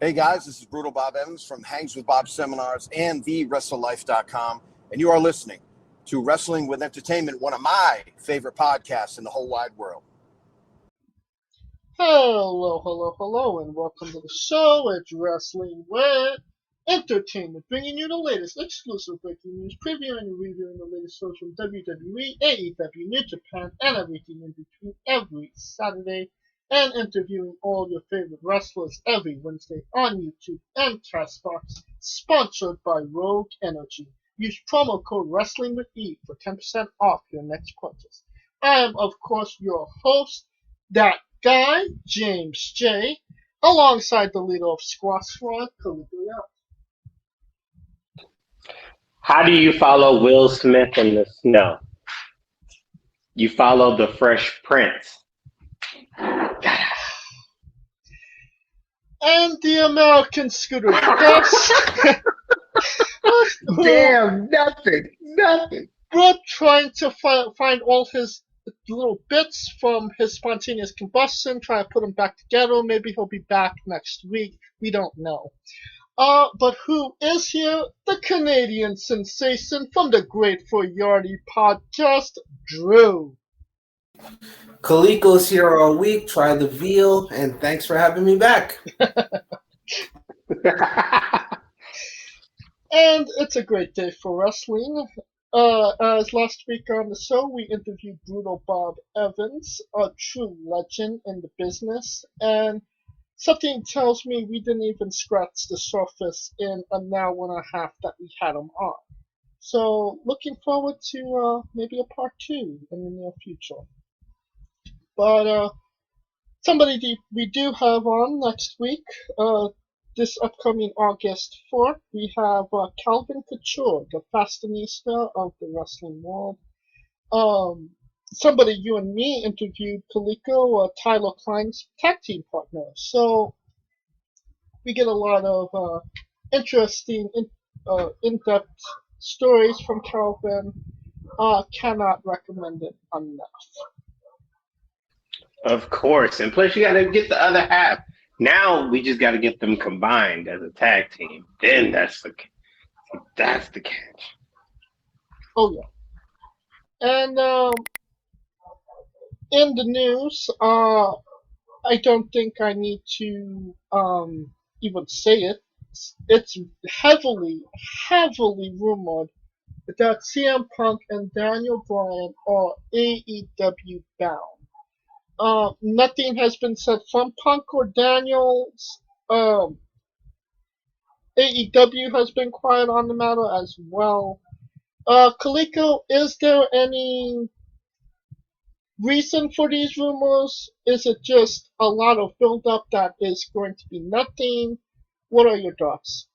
Hey guys, this is Brutal Bob Evans from Hangs with Bob Seminars and WRESTLELIFE.com, and you are listening to Wrestling with Entertainment, one of my favorite podcasts in the whole wide world. Hello, and welcome to the show. It's Wrestling with Entertainment, bringing you the latest exclusive breaking news, previewing and reviewing the latest shows from WWE, AEW, New Japan, and everything in between every Saturday, and interviewing all your favorite wrestlers every Wednesday on YouTube and Castbox, sponsored by Rogue Energy. Use promo code WrestlingWithE for 10% off your next purchase. I am, of course, your host, that guy, James J., alongside the leader of Squad Squad, Gr8ful Yardy. How do you follow Will Smith in the snow? You follow the Fresh Prince. And the American Scooter Gus. Damn, nothing. We're trying to find all his little bits from his spontaneous combustion, try to put them back together. Maybe he'll be back next week. We don't know. But who is here? The Canadian sensation from the Gr8ful Yardy podcast, Drew. Kaliko's here all week. Try the veal, and thanks for having me back. And it's a great day for wrestling. As last week on the show, we interviewed Brutal Bob Evans, a true legend in the business, and something tells me we didn't even scratch the surface in an hour and a half that we had him on. So, looking forward to maybe a part 2 in the near future. But somebody we do have on next week, this upcoming August 4th, we have Calvin Couture, the fashionista of the wrestling world. Somebody you and me interviewed, Kaliko, Tyler Klein's tag team partner. So we get a lot of interesting, in-depth stories from Calvin. Cannot recommend it enough. Of course, and plus you got to get the other half. Now we just got to get them combined as a tag team. Then that's the catch. Oh yeah. And in the news, I don't think I need to even say it. It's heavily rumored that CM Punk and Daniel Bryan are AEW bound. Nothing has been said from Punk or Daniels. AEW has been quiet on the matter as well. Kaliko, is there any reason for these rumors? Is it just a lot of build-up that is going to be nothing? What are your thoughts?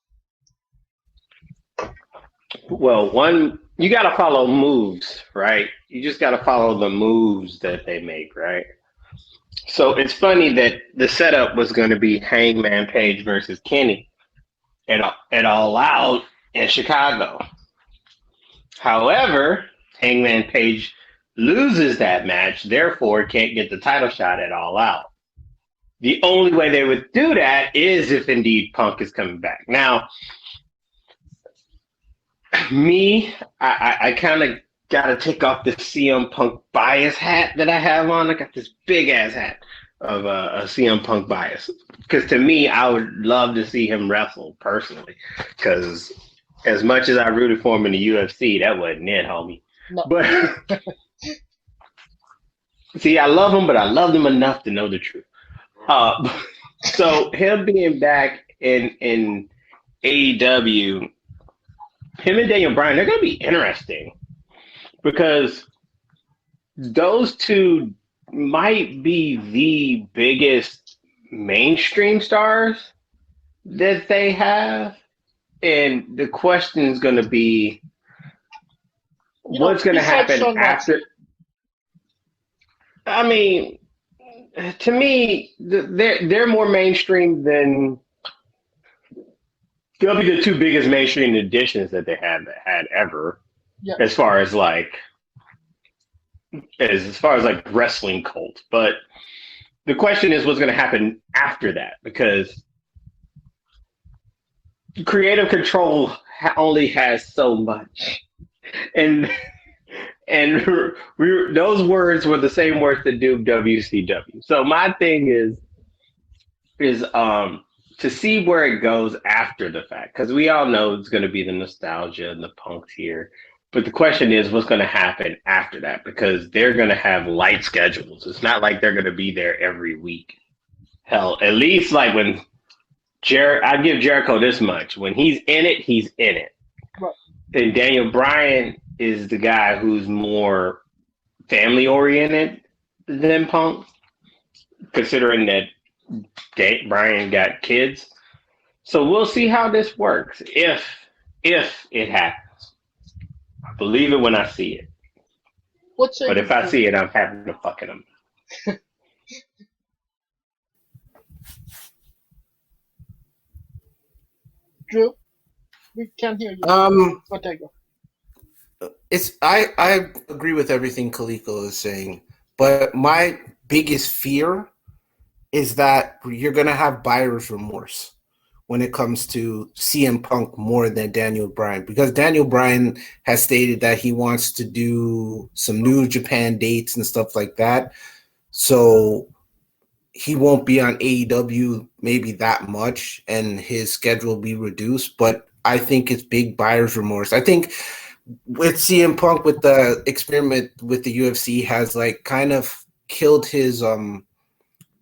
Well, one, you got to follow moves, right? You just got to follow the moves that they make, right? So it's funny that the setup was going to be Hangman Page versus Kenny at All Out in Chicago. However, Hangman Page loses that match, therefore can't get the title shot at All Out. The only way they would do that is if indeed Punk is coming back. Now, I kind of got to take off the CM Punk bias hat that I have on. I got this big ass hat of a CM Punk bias. Because to me, I would love to see him wrestle personally. Because as much as I rooted for him in the UFC, that wasn't it, homie. No. But see, I love him, but I loved him enough to know the truth. So him being back in AEW, him and Daniel Bryan, they're going to be interesting. Because those two might be the biggest mainstream stars that they have. And the question is going to be, what's going to happen after? I mean, to me, they're more mainstream than they'll be the two biggest mainstream additions that they had ever. Yeah. As far as like wrestling cult. But the question is what's going to happen after that, because creative control only has so much, and those words were the same words that doomed WCW. So my thing is to see where it goes after the fact, because we all know it's going to be the nostalgia and the punks here. But the question is, what's going to happen after that? Because they're going to have light schedules. It's not like they're going to be there every week. Hell, at least like when I give Jericho this much: when he's in it, he's in it. Right. Then Daniel Bryan is the guy who's more family oriented than Punk, considering that Bryan got kids. So we'll see how this works. If it happens, I believe it when I see it. But if I see it, I'm having to fucking them. Drew, we can't hear you. But there you go. I agree with everything Kaliko is saying, but my biggest fear is that you're gonna have buyer's remorse when it comes to CM Punk more than Daniel Bryan, because Daniel Bryan has stated that he wants to do some New Japan dates and stuff like that. So he won't be on AEW maybe that much, and his schedule will be reduced. But I think it's big buyer's remorse. I think with CM Punk, with the experiment with the UFC, has like kind of killed his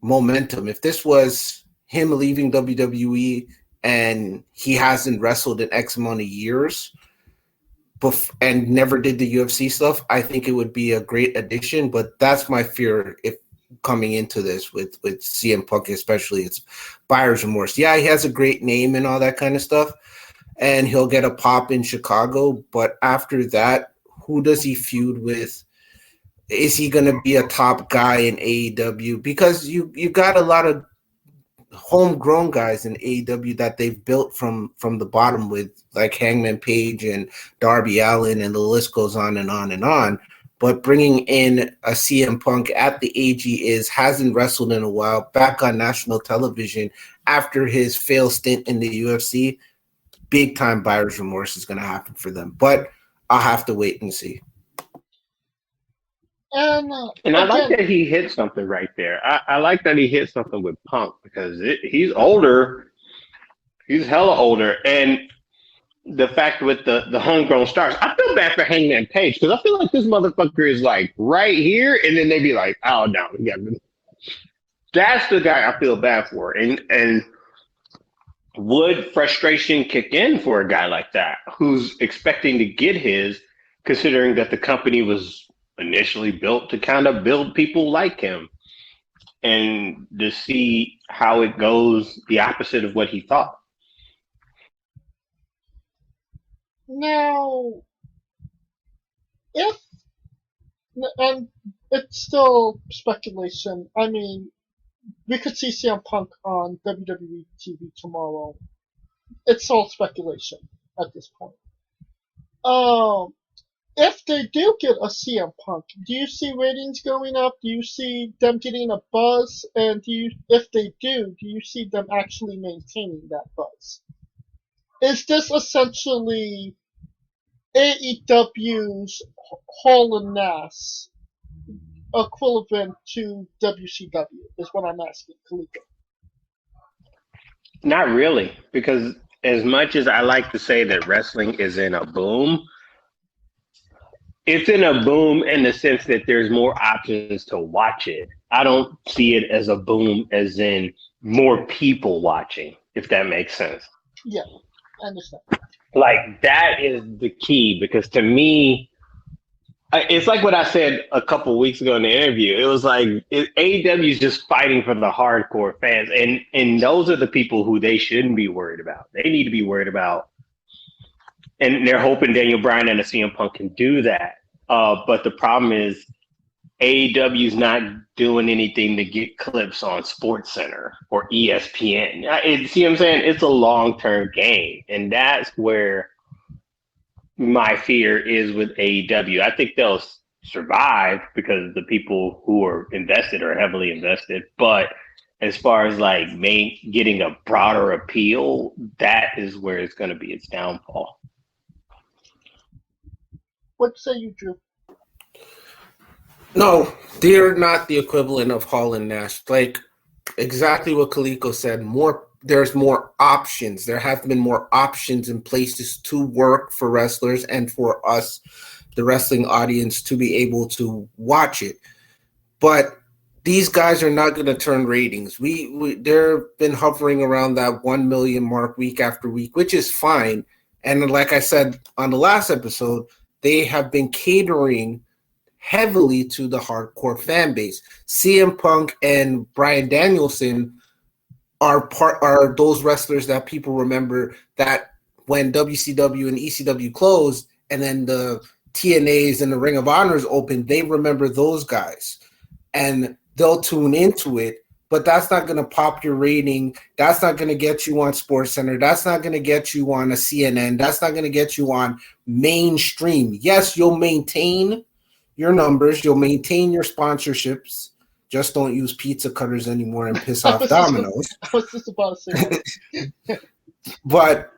momentum. If this was him leaving WWE and he hasn't wrestled in X amount of years and never did the UFC stuff, I think it would be a great addition. But that's my fear if coming into this with CM Punk, especially, it's buyer's remorse. Yeah, he has a great name and all that kind of stuff, and he'll get a pop in Chicago. But after that, who does he feud with? Is he going to be a top guy in AEW? Because you got a lot of homegrown guys in AEW that they've built from the bottom, with like Hangman Page and Darby Allin, and the list goes on and on and on. But bringing in a CM Punk at the age he hasn't wrestled in a while, back on national television after his failed stint in the UFC, big time buyer's remorse is going to happen for them. But I'll have to wait and see. And I like that he hit something right there. I like that he hit something with Punk, because he's older. He's hella older. And the fact with the homegrown stars, I feel bad for Hangman Page, because I feel like this motherfucker is like right here, and then they be like, oh no, that's the guy I feel bad for. And would frustration kick in for a guy like that who's expecting to get his, considering that the company was initially built to kind of build people like him, and to see how it goes the opposite of what he thought? Now, and it's still speculation. I mean, we could see CM Punk on WWE TV tomorrow. It's all speculation at this point. If they do get a CM Punk, do you see ratings going up? Do you see them getting a buzz? And if they do you see them actually maintaining that buzz? Is this essentially AEW's Hall and Nass equivalent to WCW? Is what I'm asking, Kaliko. Not really, because as much as I like to say that wrestling is in a boom, it's in a boom in the sense that there's more options to watch it. I don't see it as a boom as in more people watching, if that makes sense. Yeah, I understand. Like, that is the key, because to me, it's like what I said a couple weeks ago in the interview. It was like AEW is just fighting for the hardcore fans, and those are the people who they shouldn't be worried about. They need to be worried about, and they're hoping Daniel Bryan and the CM Punk can do that. But the problem is AEW's not doing anything to get clips on SportsCenter or ESPN. See what I'm saying? It's a long-term game, and that's where my fear is with AEW. I think they'll survive because the people who are invested are heavily invested, but as far as like getting a broader appeal, that is where it's going to be its downfall. What say you, Drew? No, they're not the equivalent of Hall and Nash. Like exactly what Kaliko said. There's more options. There have been more options and places to work for wrestlers and for us, the wrestling audience, to be able to watch it. But these guys are not going to turn ratings. They've been hovering around that 1 million mark week after week, which is fine. And like I said on the last episode, they have been catering heavily to the hardcore fan base. CM Punk and Bryan Danielson are those wrestlers that people remember that when WCW and ECW closed and then the TNAs and the Ring of Honors opened, they remember those guys. And they'll tune into it, but that's not going to pop your rating. That's not going to get you on SportsCenter. That's not going to get you on a CNN. That's not going to get you on mainstream. Yes, you'll maintain your numbers. You'll maintain your sponsorships. Just don't use pizza cutters anymore and piss off Domino's. I was just about to say that. But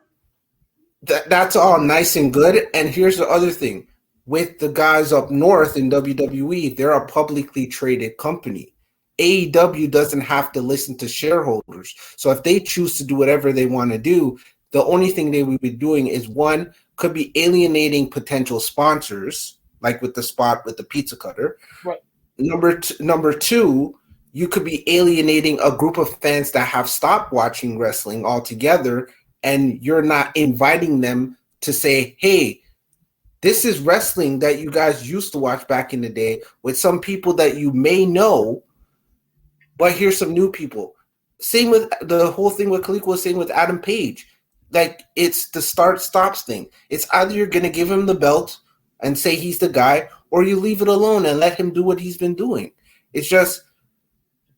that's all nice and good. And here's the other thing. With the guys up north in WWE, they're a publicly traded company. AEW doesn't have to listen to shareholders. So if they choose to do whatever they want to do, the only thing they would be doing is, one, could be alienating potential sponsors, like with the spot with the pizza cutter. Right. Number two, you could be alienating a group of fans that have stopped watching wrestling altogether, and you're not inviting them to say, hey, this is wrestling that you guys used to watch back in the day with some people that you may know, but here's some new people. Same with the whole thing what Kaliko was saying with Adam Page. Like, it's the start-stops thing. It's either you're going to give him the belt and say he's the guy, or you leave it alone and let him do what he's been doing. It's just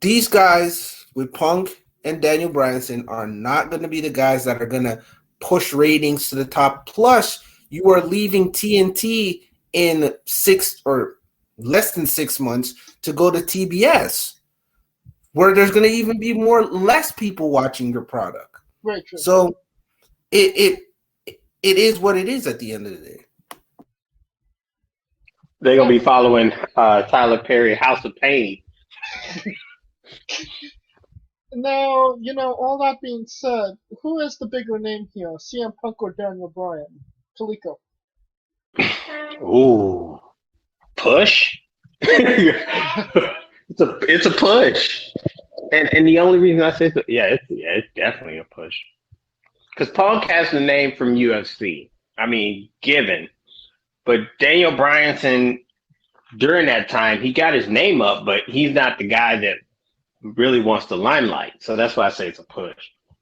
these guys with Punk and Daniel Bryanson are not going to be the guys that are going to push ratings to the top. Plus, you are leaving TNT in 6 or less than 6 months to go to TBS, where there's going to even be less people watching your product. Very true. So it is what it is at the end of the day. They're going to be following Tyler Perry, House of Pain. Now, all that being said, who is the bigger name here, CM Punk or Daniel Bryan? Kaliko. Ooh, push. It's a push, and the only reason I say it's definitely a push, because Punk has the name from UFC. I mean, given, but Daniel Bryanson during that time he got his name up, but he's not the guy that really wants the limelight. So that's why I say it's a push.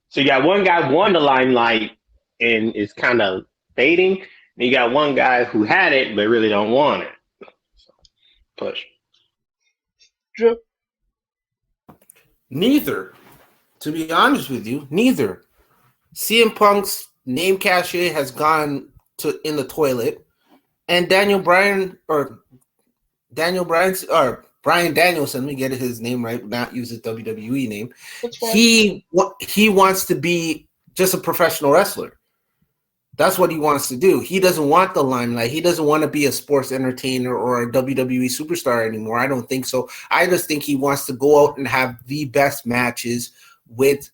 So you got one guy won the limelight and is kind of fading. And you got one guy who had it but really don't want it. So, push. Drew? Neither. To be honest with you, neither. CM Punk's name cachet has gone in the toilet, and Bryan Danielson, let me get his name right, not use his WWE name. He wants to be just a professional wrestler. That's what he wants to do. He doesn't want the limelight. He doesn't want to be a sports entertainer or a WWE superstar anymore. I don't think so. I just think he wants to go out and have the best matches with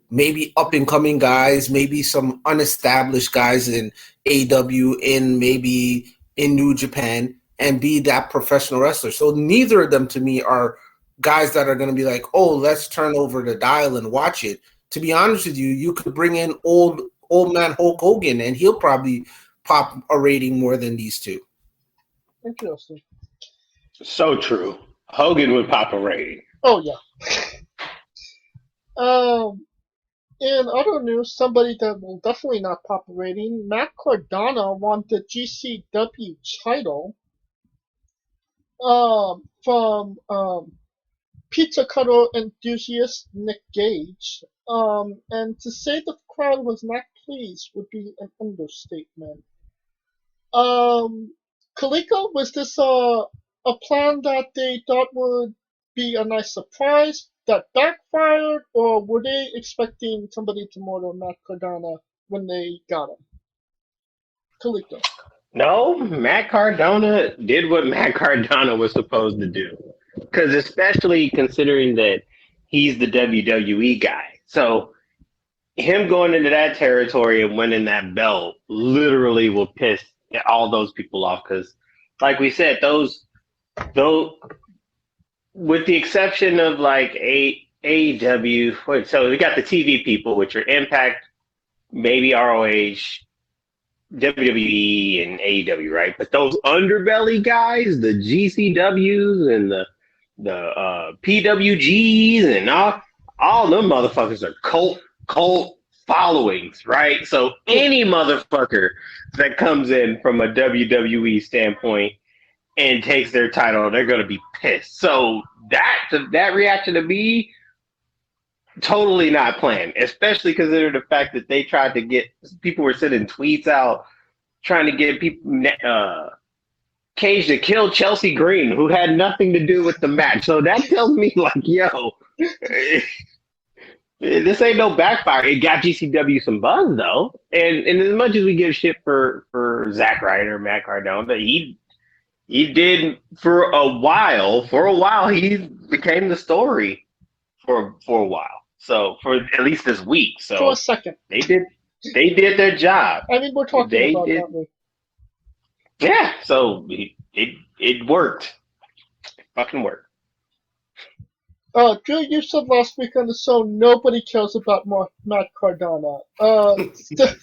maybe up-and-coming guys, maybe some unestablished guys in AEW, maybe in New Japan, and be that professional wrestler. So neither of them to me are guys that are going to be like, oh, let's turn over the dial and watch it. To be honest with you, you could bring in old man Hulk Hogan, and he'll probably pop a rating more than these two. Interesting. So true. Hogan would pop a rating. Oh, yeah. In other news, somebody that will definitely not pop a rating, Matt Cardona won the GCW title from pizza cutter enthusiast Nick Gage. And to say the crowd was not pleased would be an understatement. Kaliko, was this a plan that they thought would be a nice surprise that backfired, or were they expecting somebody to murder Matt Cardona when they got him? Kaliko. No, Matt Cardona did what Matt Cardona was supposed to do. Because especially considering that he's the WWE guy. So him going into that territory and winning that belt literally will piss all those people off. Because, like we said, those, with the exception of like AEW, so we got the TV people, which are Impact, maybe ROH, WWE, and AEW, right? But those underbelly guys, the GCWs and the PWGs and all them motherfuckers are cult followings, right? So any motherfucker that comes in from a WWE standpoint and takes their title, they're gonna be pissed. So that reaction to me, totally not planned, especially considering the fact that they tried to get people were sending tweets out trying to get people Cage to kill Chelsea Green, who had nothing to do with the match. So that tells me, like, yo, this ain't no backfire. It got GCW some buzz though, and as much as we give shit for Zack Ryder, Matt Cardona, he did for a while. For a while, he became the story for a while. So for at least this week. So for a second, they did their job. I mean, we're talking about that. Yeah, so it worked. It fucking worked. Drew, you said last week on the show nobody cares about Matt Cardona.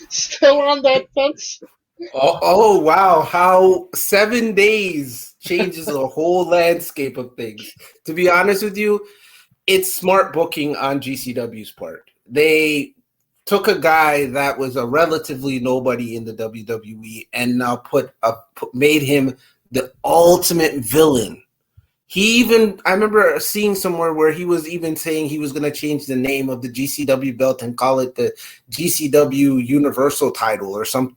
Still on that fence? Oh, wow. How 7 days changes the whole landscape of things. To be honest with you, it's smart booking on GCW's part. They took a guy that was a relatively nobody in the WWE and now made him the ultimate villain. I remember seeing somewhere where he was even saying he was going to change the name of the GCW belt and call it the GCW Universal title or something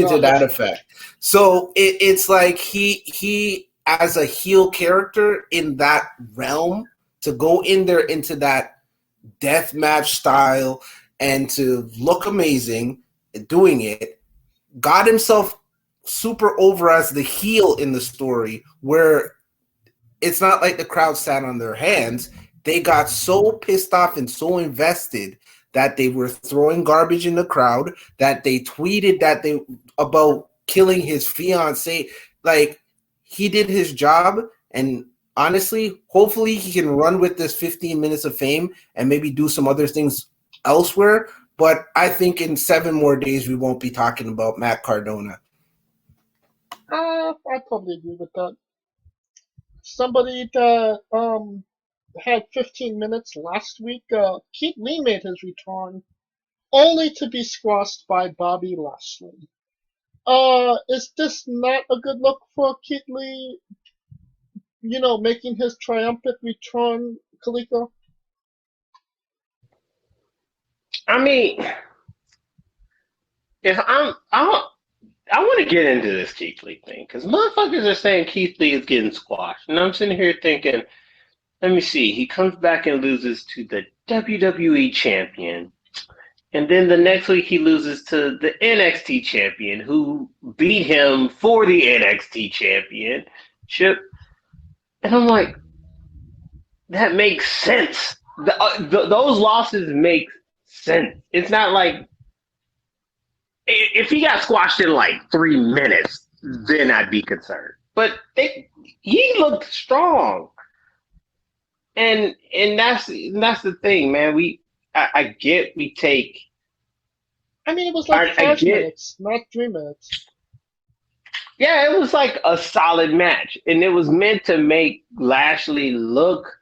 to that effect. So it's like he as a heel character in that realm to go in there into that death match style and to look amazing doing it, got himself super over as the heel in the story where it's not like the crowd sat on their hands. They got so pissed off and so invested that they were throwing garbage in the crowd, that they tweeted about killing his fiance. Like, he did his job, and honestly, hopefully he can run with this 15 minutes of fame and maybe do some other things elsewhere. But I think in 7 more days we won't be talking about Matt Cardona. I probably agree with that. Somebody that had 15 minutes last week, Keith Lee made his return, only to be squashed by Bobby Lashley. Is this not a good look for Keith Lee? Making his triumphant return, Kaliko? I mean, I want to get into this Keith Lee thing because motherfuckers are saying Keith Lee is getting squashed. And I'm sitting here thinking, let me see. He comes back and loses to the WWE champion. And then the next week he loses to the NXT champion who beat him for the NXT championship. And I'm like, that makes sense. Those losses make sense. It's not like, if he got squashed in like 3 minutes, then I'd be concerned. But he looked strong, and that's the thing, man. I get we take. I mean, it was like 5 minutes, not 3 minutes. Yeah, it was like a solid match, and it was meant to make Lashley look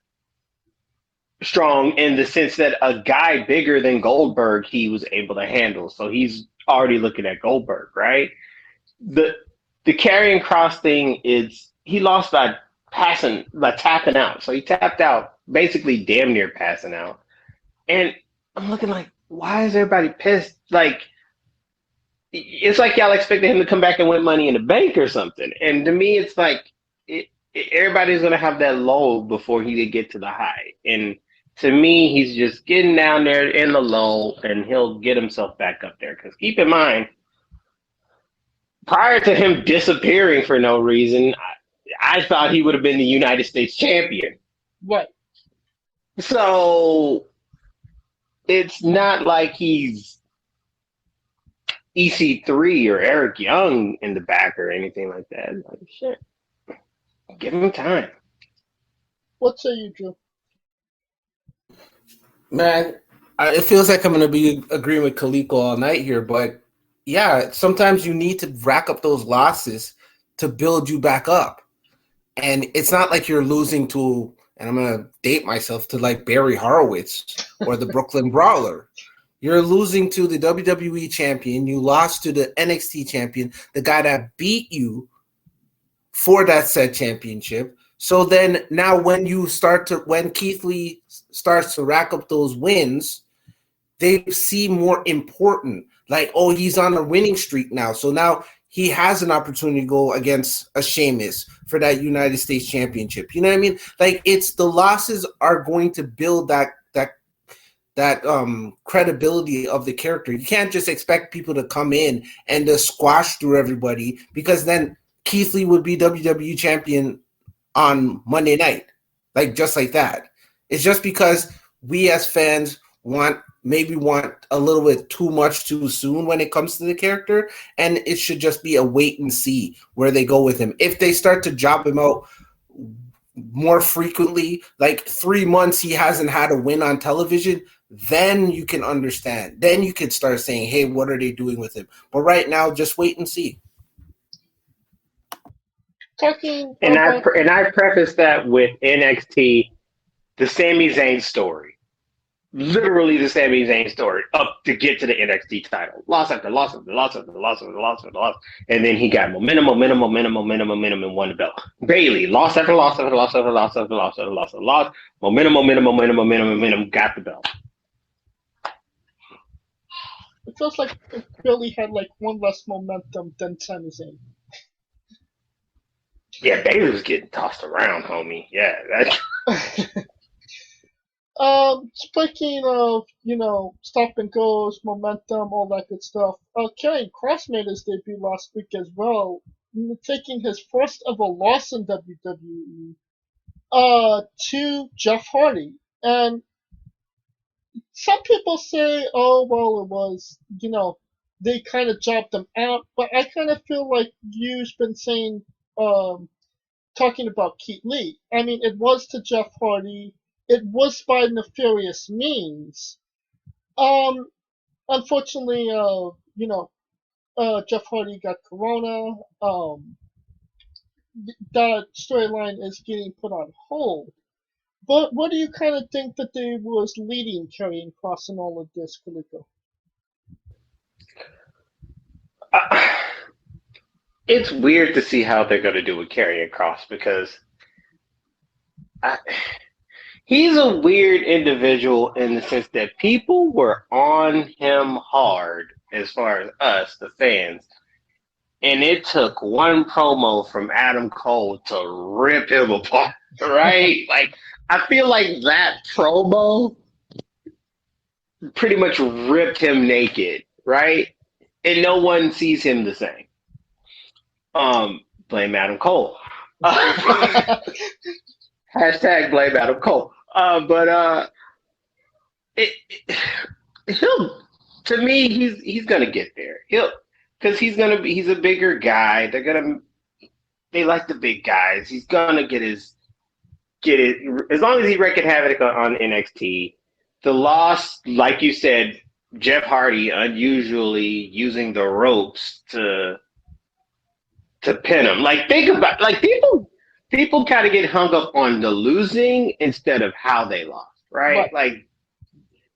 strong in the sense that a guy bigger than Goldberg he was able to handle. So he's already looking at Goldberg, right? The carrying cross thing is he lost by tapping out. So he tapped out, basically damn near passing out. And I'm looking like, why is everybody pissed? Like, it's like y'all expected him to come back and win Money in the Bank or something. And to me, it's like everybody's going to have that low before he could get to the high. And To me, he's just getting down there in the lull, and he'll get himself back up there. Because keep in mind, prior to him disappearing for no reason, I thought he would have been the United States champion. Right. So it's not like he's EC3 or Eric Young in the back or anything like that. Like, shit, give him time. What say you, Drew? Man, it feels like I'm going to be agreeing with Kaliko all night here, but yeah, sometimes you need to rack up those losses to build you back up. And it's not like you're losing to, and I'm going to date myself, to like Barry Horowitz or the Brooklyn Brawler. You're losing to the WWE champion. You lost to the NXT champion, the guy that beat you for that said championship. So then now when Keith Lee starts to rack up those wins, they seem more important. Like, oh, he's on a winning streak now. So now he has an opportunity to go against a Sheamus for that United States championship. You know what I mean? Like, it's the losses are going to build that credibility of the character. You can't just expect people to come in and just squash through everybody, because then Keith Lee would be WWE champion on Monday night, like just like that. It's just because we as fans want a little bit too much too soon when it comes to the character, and it should just be a wait and see where they go with him. If they start to job him out more frequently, like 3 months he hasn't had a win on television, then you can understand. Then you can start saying, hey, what are they doing with him? But right now, just wait and see. And I preface that with NXT, the Sami Zayn story. Literally the Sami Zayn story up to get to the NXT title. Loss after loss after loss after loss after loss after loss. And then he got momentum, and won the belt. Bayley, loss after loss after loss after loss after loss after loss after loss. Momentum, got the belt. It feels like Billy had like one less momentum than Sami Zayn. Yeah, Bayley was getting tossed around, homie. Yeah, that's... Speaking of, stop and goes, momentum, all that good stuff, Karrion Kross made his debut last week as well, taking his first ever loss in WWE to Jeff Hardy. And some people say, oh, well, it was, they kind of jobbed him out, but I kind of feel like you've been saying, talking about Keith Lee. I mean, it was to Jeff Hardy. It was by nefarious means. Unfortunately, Jeff Hardy got corona. That storyline is getting put on hold. But what do you kind of think that they was leading Karrion Kross in all of this, Kaliko? It's weird to see how they're going to do with Karrion Kross, because he's a weird individual in the sense that people were on him hard as far as us, the fans, and it took one promo from Adam Cole to rip him apart, right? Like, I feel like that promo pretty much ripped him naked, right? And no one sees him the same. Blame Adam Cole. Hashtag blame Adam Cole. To me, he's gonna get there. Because he's a bigger guy. They like the big guys. He's gonna get it as long as he wreaked havoc on NXT. The loss, like you said, Jeff Hardy unusually using the ropes to pin him. Like, think about, like, people kind of get hung up on the losing instead of how they lost, right? Like,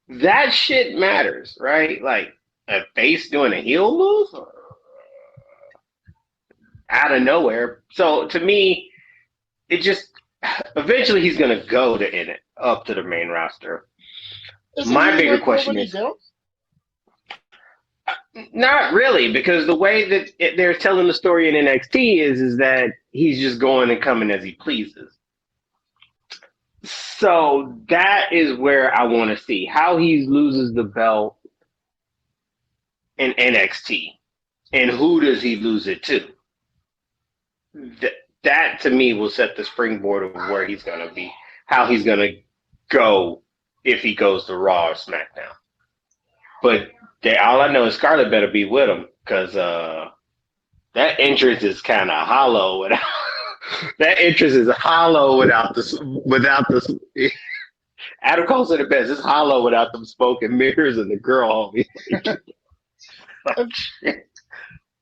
that shit matters, right? Like, a face doing a heel move out of nowhere. So to me, it just eventually he's gonna go up to the main roster. My bigger question is, not really, because the way that they're telling the story in NXT is that he's just going and coming as he pleases. So that is where I want to see how he loses the belt in NXT, and who does he lose it to? That to me will set the springboard of where he's going to be, how he's going to go if he goes to Raw or SmackDown. But all I know is Scarlett better be with him, because that entrance is kind of hollow. That entrance is hollow without the. Adam calls it the best. It's hollow without them smoke and mirrors and the girl.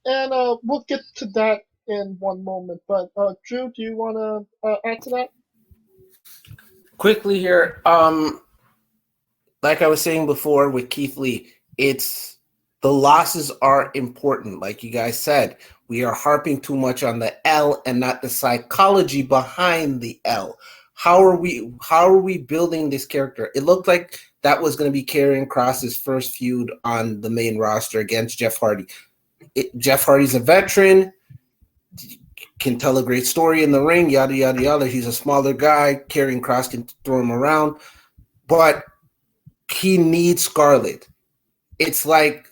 And we'll get to that in one moment. But Drew, do you want to add to that? Quickly here, like I was saying before with Keith Lee, it's the losses are important. Like you guys said, we are harping too much on the L and not the psychology behind the L. How are we building this character? It looked like that was going to be Karrion Kross's first feud on the main roster against Jeff Hardy. Jeff Hardy's a veteran, can tell a great story in the ring, yada, yada, yada. He's a smaller guy. Karrion Kross can throw him around. But he needs Scarlett. It's like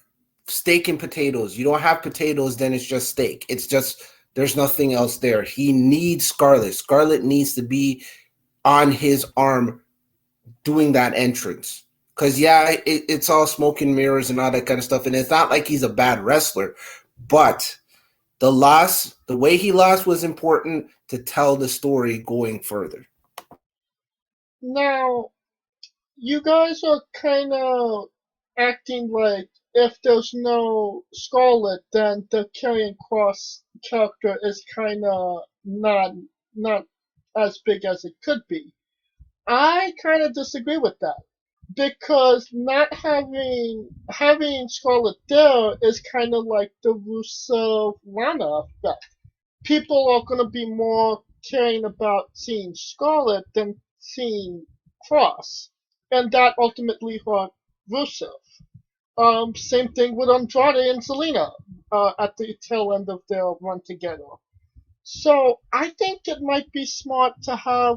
steak and potatoes. You don't have potatoes, then it's just steak. It's just, there's nothing else there. He needs Scarlett. Scarlett needs to be on his arm doing that entrance. Because, yeah, it's all smoke and mirrors and all that kind of stuff. And it's not like he's a bad wrestler. But the way he lost was important to tell the story going further. Now, you guys are kind of acting like if there's no Scarlett, then the Karrion Kross character is kind of not as big as it could be. I kind of disagree with that, because not having Scarlett there is kind of like the Rusev-Lana effect. People are going to be more caring about seeing Scarlett than seeing Kross, and that ultimately hurt Rusev. Same thing with Andrade and Zelina at the tail end of their run together. So I think it might be smart to have,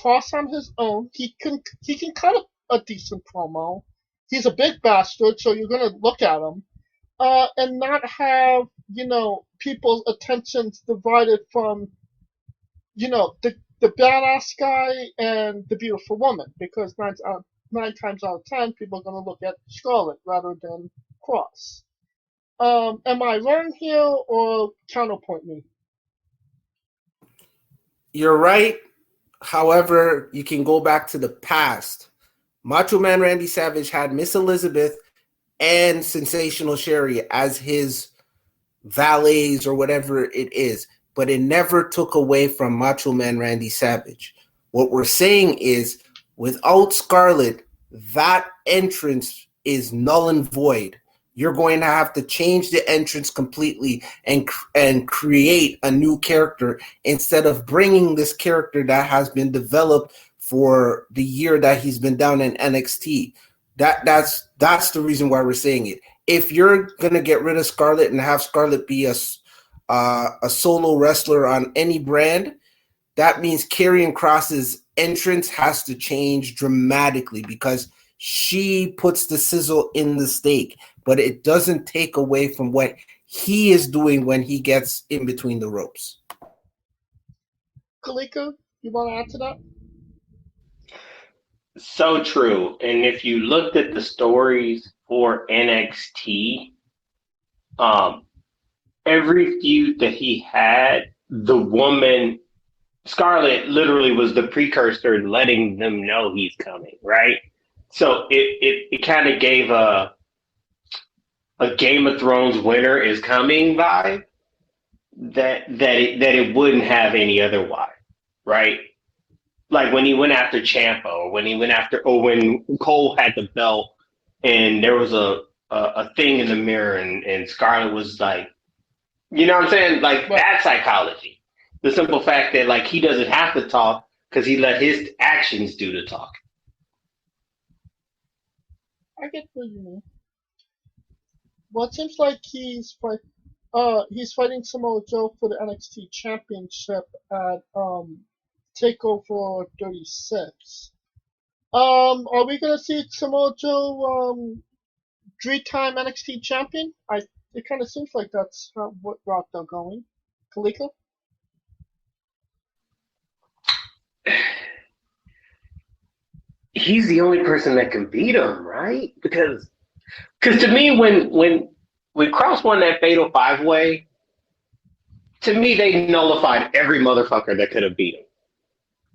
Kross on his own. He can cut a decent promo. He's a big bastard, so you're gonna look at him, and not have people's attentions divided from the badass guy and the beautiful woman, because nine times out of 10 people are gonna look at Scarlett rather than Kross. Am I wrong here, or counterpoint me? You're right. However, you can go back to the past. Macho Man Randy Savage had Miss Elizabeth and Sensational Sherry as his valets or whatever it is, but it never took away from Macho Man Randy Savage. What we're saying is, without Scarlett, that entrance is null and void. You're going to have to change the entrance completely and create a new character instead of bringing this character that has been developed for the year that he's been down in NXT. That's the reason why we're saying it. If you're gonna get rid of Scarlett and have Scarlett be a solo wrestler on any brand, that means Karrion Kross's entrance has to change dramatically, because she puts the sizzle in the steak, but it doesn't take away from what he is doing when he gets in between the ropes. Kalika, you want to add to that? So true. And if you looked at the stories for NXT, every feud that he had, the woman, Scarlett, literally was the precursor letting them know he's coming, right? So it kind of gave a Game of Thrones winter is coming vibe that it wouldn't have any otherwise, right? Like when he went after Ciampa, or when Cole had the belt and there was a thing in the mirror and Scarlett was like, you know what I'm saying? Like that psychology. The simple fact that like he doesn't have to talk because he let his actions do the talk. I get what you mean. Well, it seems like he's fighting Samoa Joe for the NXT Championship at TakeOver 36. Are we gonna see Samoa Joe 3-time NXT champion? It kind of seems like that's what route they're going. Kaliko? He's the only person that can beat him, right? Because to me, when Cross won that Fatal 5-Way, to me they nullified every motherfucker that could have beat him.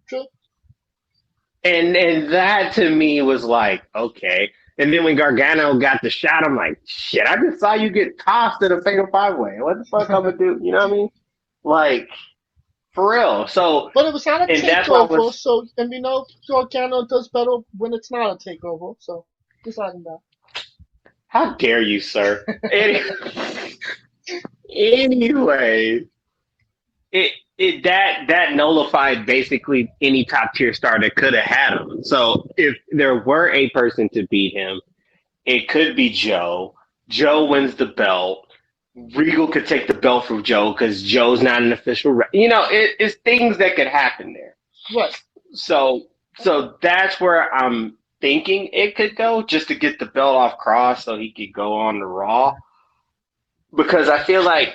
True. And that to me was like, okay. And then when Gargano got the shot, I'm like, shit, I just saw you get tossed in a Fatal 5-Way. What the fuck I'm gonna do? You know what I mean? Like, for real. So, but it was not a takeover, so, and we know Gargano does better when it's not a takeover, so deciding that. How dare you, sir? Anyway, that nullified basically any top tier star that could have had him. So if there were a person to beat him, it could be Joe. Joe wins the belt. Regal could take the belt from Joe because Joe's not an official. It's things that could happen there. Right. So that's where I'm thinking it could go, just to get the belt off Cross so he could go on to Raw. Because I feel like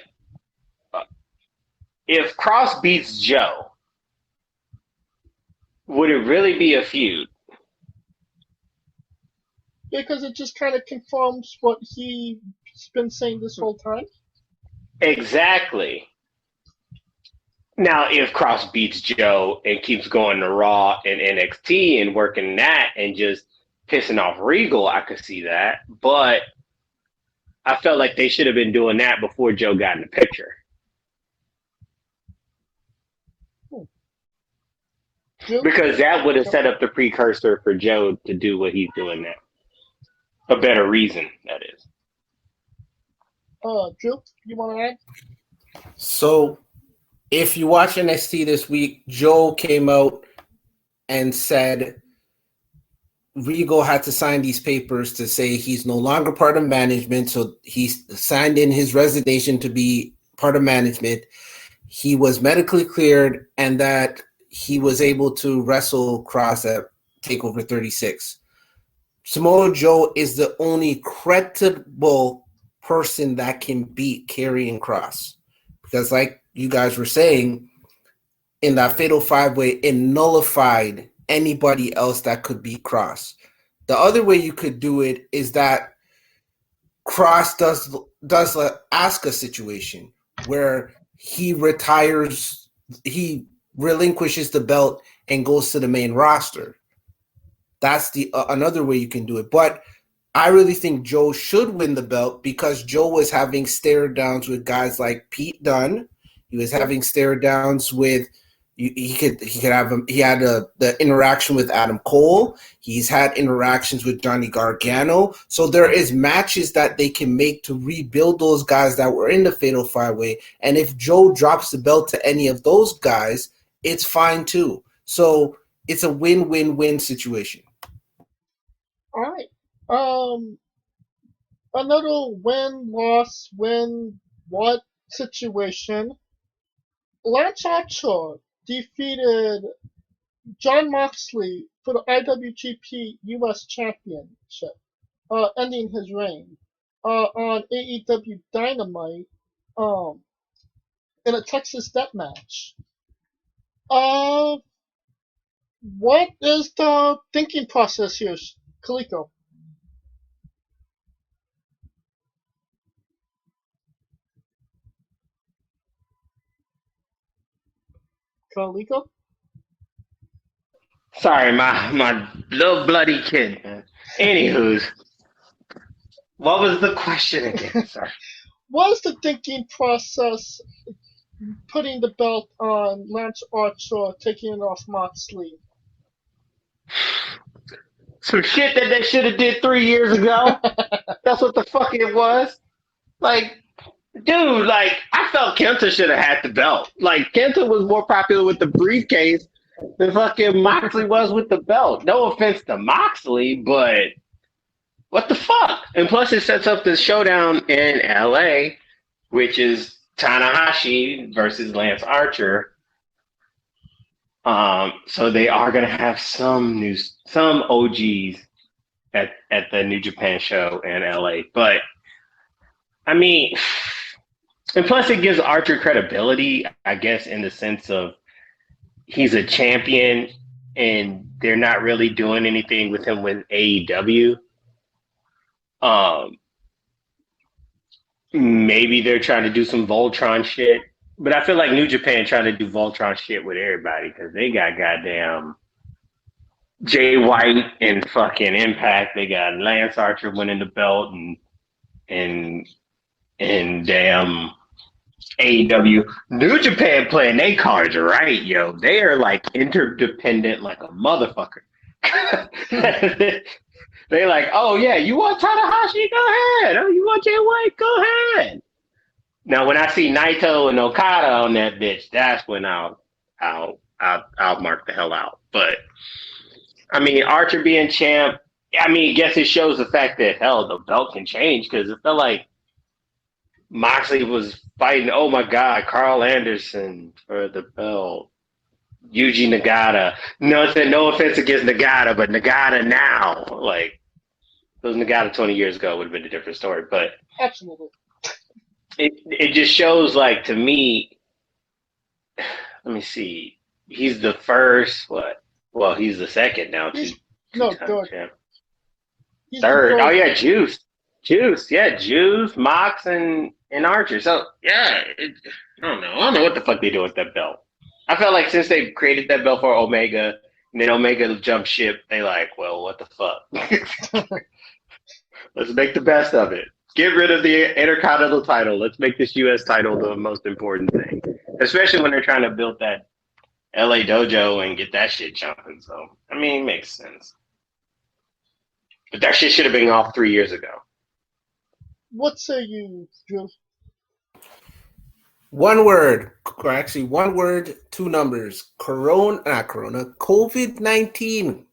if Cross beats Joe, would it really be a feud? Because it just kind of confirms what he's been saying this whole time. Exactly. Now, if Cross beats Joe and keeps going to Raw and NXT and working that and just pissing off Regal, I could see that. But I felt like they should have been doing that before Joe got in the picture. Because that would have set up the precursor for Joe to do what he's doing now. A better reason, that is. Drew, you want to add? So, if you watch NXT this week, Joe came out and said Regal had to sign these papers to say he's no longer part of management. So he signed in his resignation to be part of management. He was medically cleared and that he was able to wrestle Cross at TakeOver 36. Samoa Joe is the only credible person that can beat Karrion Kross. Because like you guys were saying, in that Fatal 5-Way, it nullified anybody else that could beat Kross. The other way you could do it is that Kross does a Asuka situation where he retires, he relinquishes the belt and goes to the main roster. That's the another way you can do it. But I really think Joe should win the belt because Joe was having stare downs with guys like Pete Dunne. He was having stare downs with he had the interaction with Adam Cole. He's had interactions with Johnny Gargano. So there is matches that they can make to rebuild those guys that were in the Fatal 5-Way. And if Joe drops the belt to any of those guys, it's fine too. So it's a win-win-win situation. All right. Another win-loss, win-what situation. Lance Archer defeated Jon Moxley for the IWGP US Championship, ending his reign on AEW Dynamite in a Texas Death Match. What is the thinking process here, Kaliko? Kaliko? Sorry, my little bloody kid, man. Anywho's, what was the question again? Sorry. What is the thinking process putting the belt on Lance Archer, taking it off Moxley? Some shit that they should have did 3 years ago. That's what the fuck it was. Like, dude, like, I felt Kenta should have had the belt. Like, Kenta was more popular with the briefcase than fucking Moxley was with the belt. No offense to Moxley, but what the fuck? And plus it sets up the showdown in LA, which is Tanahashi versus Lance Archer. So they are gonna have some OGs at the New Japan show in LA. But I mean, and plus it gives Archer credibility, I guess, in the sense of he's a champion and they're not really doing anything with him with AEW. Maybe they're trying to do some Voltron shit, but I feel like New Japan trying to do Voltron shit with everybody because they got goddamn Jay White and fucking Impact. They got Lance Archer winning the belt and damn AEW. New Japan playing their cards right, yo. They are like interdependent like a motherfucker. They like, oh yeah, you want Tanahashi? Go ahead. Oh, you want Jay White? Go ahead. Now, when I see Naito and Okada on that bitch, that's when I'll mark the hell out. But I mean, Archer being champ, I mean, I guess it shows the fact that hell, the belt can change because it felt like Moxley was fighting. Oh my God, Carl Anderson for the belt. Yuji Nagata. No offense against Nagata, but Nagata now, like, if it was Nagata 20 years ago, it would have been a different story. But absolutely, it just shows, like, to me. Let me see. He's the first. What? Well, he's the second now. Third. Third. Oh yeah, Juice. Yeah, Juice, Mox, and Archer. So yeah, I don't know what the fuck they do with that belt. I felt like since they created that belt for Omega, and then Omega jumped ship, they like, well, what the fuck? Let's make the best of it. Get rid of the Intercontinental title. Let's make this U.S. title the most important thing, especially when they're trying to build that L.A. dojo and get that shit jumping. So, I mean, it makes sense. But that shit should have been off 3 years ago. What say you, Drew? One word, two numbers. COVID-19.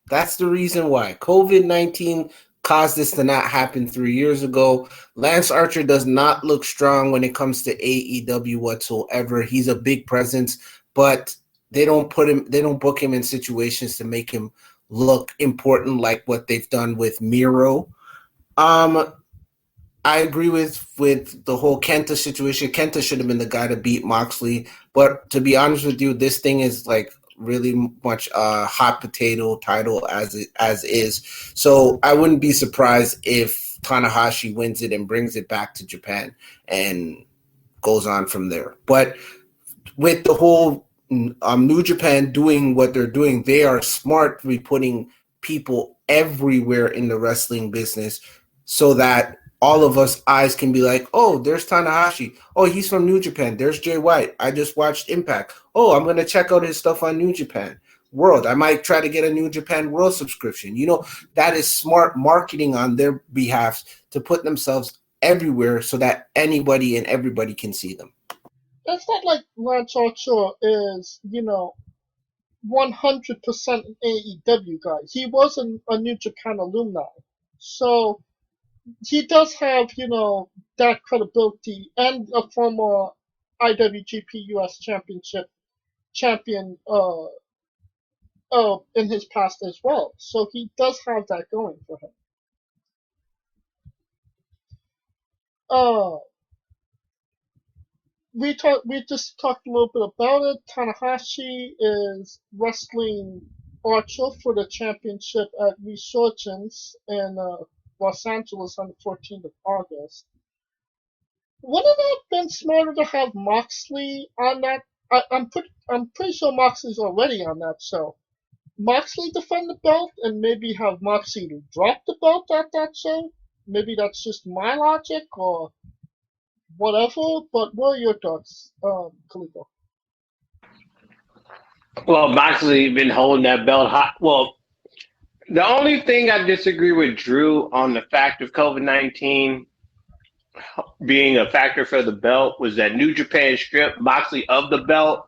That's the reason why. COVID-19 caused this to not happen 3 years ago. Lance Archer does not look strong when it comes to AEW whatsoever. He's a big presence, but they don't book him in situations to make him look important like what they've done with Miro. I agree with the whole Kenta situation. Kenta should have been the guy to beat Moxley. But to be honest with you, this thing is like really much a hot potato title as is. So I wouldn't be surprised if Tanahashi wins it and brings it back to Japan and goes on from there. But with the whole New Japan doing what they're doing, they are smart to be putting people everywhere in the wrestling business so that all of us eyes can be like, oh, there's Tanahashi. Oh, he's from New Japan. There's Jay White. I just watched Impact. Oh, I'm going to check out his stuff on New Japan World. I might try to get a New Japan World subscription. You know, that is smart marketing on their behalf to put themselves everywhere so that anybody and everybody can see them. That's not like Lance Archer is, 100% an AEW guy. He was a New Japan alumni. So he does have, that credibility and a former IWGP US Championship champion in his past as well. So he does have that going for him. We just talked a little bit about it. Tanahashi is wrestling Archer for the championship at Resurgence in Los Angeles on the 14th of August. Wouldn't it have been smarter to have Moxley on that? I'm pretty sure Moxley's already on that show. Moxley defend the belt and maybe have Moxley drop the belt at that show? Maybe that's just my logic or whatever, but what are your thoughts, Kaliko? Well, Moxley been holding that belt hot. Well, the only thing I disagree with Drew on the fact of COVID-19 being a factor for the belt was that New Japan stripped Moxley of the belt,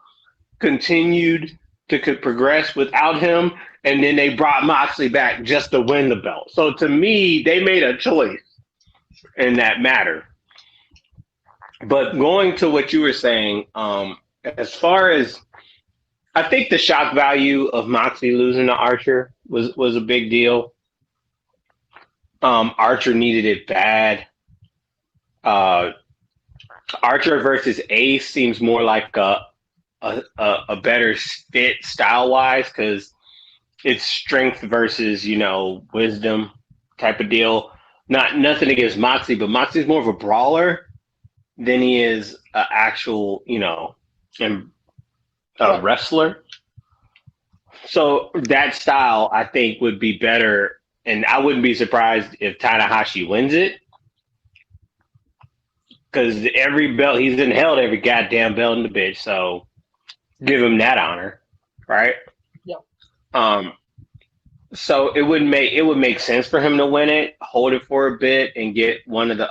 continued to progress without him, and then they brought Moxley back just to win the belt. So to me, they made a choice in that matter. But going to what you were saying, as far as I think the shock value of Moxley losing to Archer was a big deal. Archer needed it bad. Archer versus Ace seems more like a better fit style wise because it's strength versus wisdom type of deal. Nothing against Moxley, but Moxley's more of a brawler than he is an actual wrestler. So that style I think would be better, and I wouldn't be surprised if Tanahashi wins it. Because every belt he's held every goddamn belt in the bitch, so give him that honor, right? Yeah. So it would make sense for him to win it, hold it for a bit, and get one of the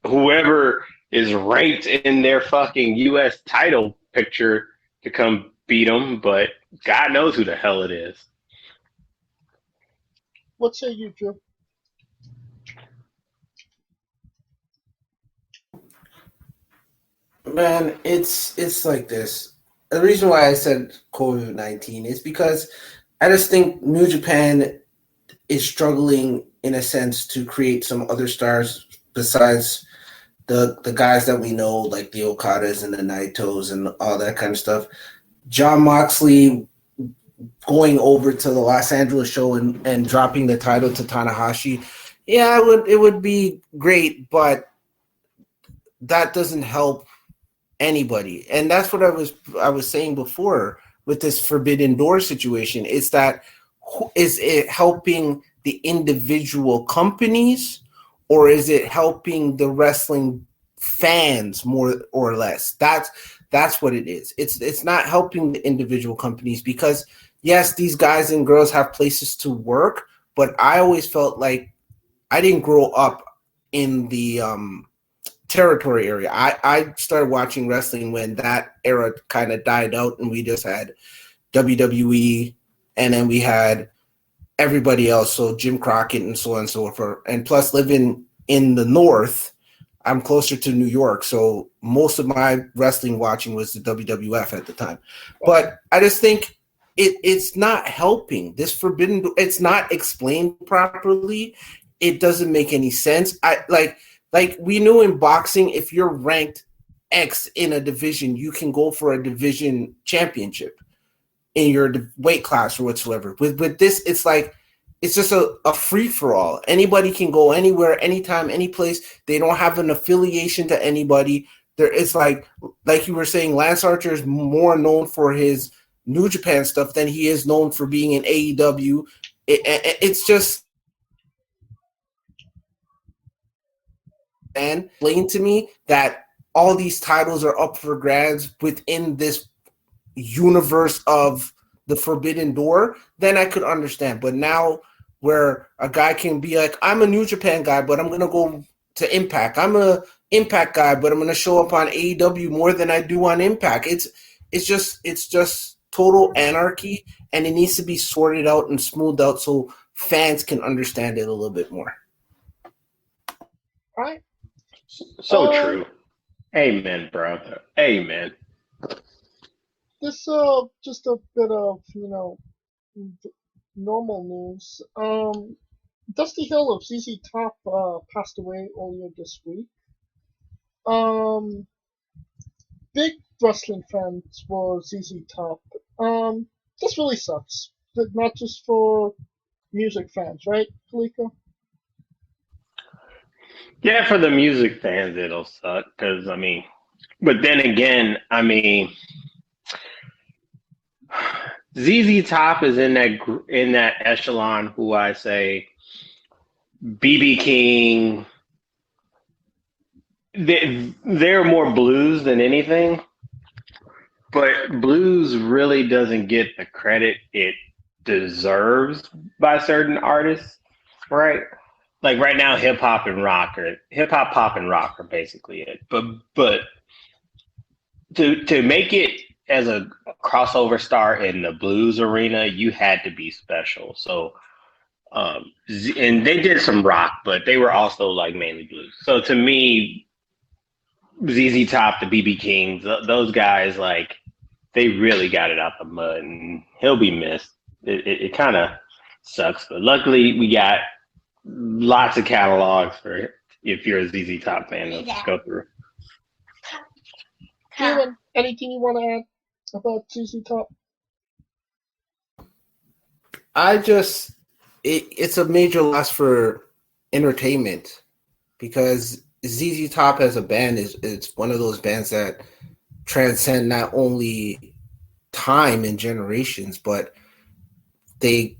whoever is ranked in their fucking U.S. title picture to come beat him. But God knows who the hell it is. What say you, Drew? Man, it's like this. The reason why I said COVID-19 is because I just think New Japan is struggling in a sense to create some other stars besides the guys that we know, like the Okadas and the Naitos and all that kind of stuff. John Moxley going over to the Los Angeles show and dropping the title to Tanahashi, yeah, it would be great, but that doesn't help anybody. And that's what I was saying before with this Forbidden Door situation. Is that is it helping the individual companies, or is it helping the wrestling fans more or less? That's what it is. It's not helping the individual companies because yes, these guys and girls have places to work, but I always felt like I didn't grow up in the territory area. I started watching wrestling when that era kind of died out and we just had WWE and then we had everybody else, so Jim Crockett and so on and so forth. And plus living in the North, I'm closer to New York, so most of my wrestling watching was the WWF at the time. But I just think it's not helping. This Forbidden, it's not explained properly. It doesn't make any sense. Like we knew in boxing, if you're ranked X in a division, you can go for a division championship in your weight class or whatsoever. With this, it's like it's just a free for all. Anybody can go anywhere, anytime, any place. They don't have an affiliation to anybody. It's like you were saying, Lance Archer is more known for his New Japan stuff than he is known for being in AEW. It's just. And explain to me that all these titles are up for grabs within this universe of the Forbidden Door, then I could understand. But now where a guy can be like, I'm a New Japan guy, but I'm going to go to Impact. I'm a Impact guy, but I'm going to show up on AEW more than I do on Impact. It's just total anarchy, and it needs to be sorted out and smoothed out so fans can understand it a little bit more. All right. So true. Amen, brother. Amen. This just a bit of normal news. Dusty Hill of ZZ Top passed away earlier this week. Big wrestling fans for ZZ Top. This really sucks. But not just for music fans, right, Kalika? Yeah, for the music fans, it'll suck because but then again, ZZ Top is in that echelon. Who I say, BB King. They're more blues than anything, but blues really doesn't get the credit it deserves by certain artists, right? Like right now, hip hop, pop, and rock are basically it. But to make it as a crossover star in the blues arena, you had to be special. So, and they did some rock, but they were also like mainly blues. So to me, ZZ Top, the BB Kings, those guys, like they really got it out the mud, and he'll be missed. It kind of sucks, but luckily we got lots of catalogs for if you're a ZZ Top fan to go through. Steven, anything you want to add about ZZ Top? It's a major loss for entertainment because ZZ Top as a band is one of those bands that transcend not only time and generations, but they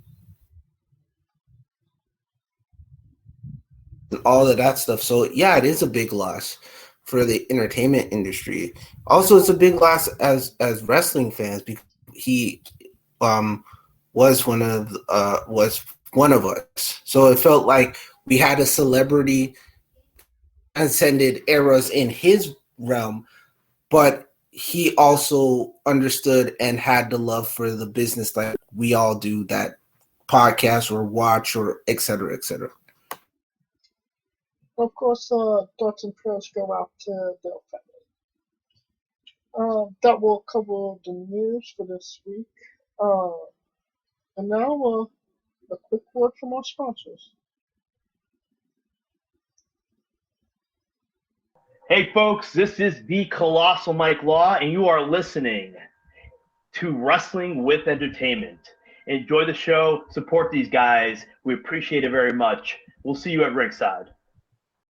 all of that stuff. So yeah, it is a big loss for the entertainment industry. Also, it's a big loss as wrestling fans because he was one of us. So it felt like we had a celebrity transcended eras in his realm, but he also understood and had the love for the business like we all do that podcast or watch or et cetera, et cetera. Of course, thoughts and prayers go out to their family. That will cover the news for this week. And now, a quick word from our sponsors. Hey folks, this is the Colossal Mike Law, and you are listening to Wrestling with Entertainment. Enjoy the show, support these guys. We appreciate it very much. We'll see you at ringside.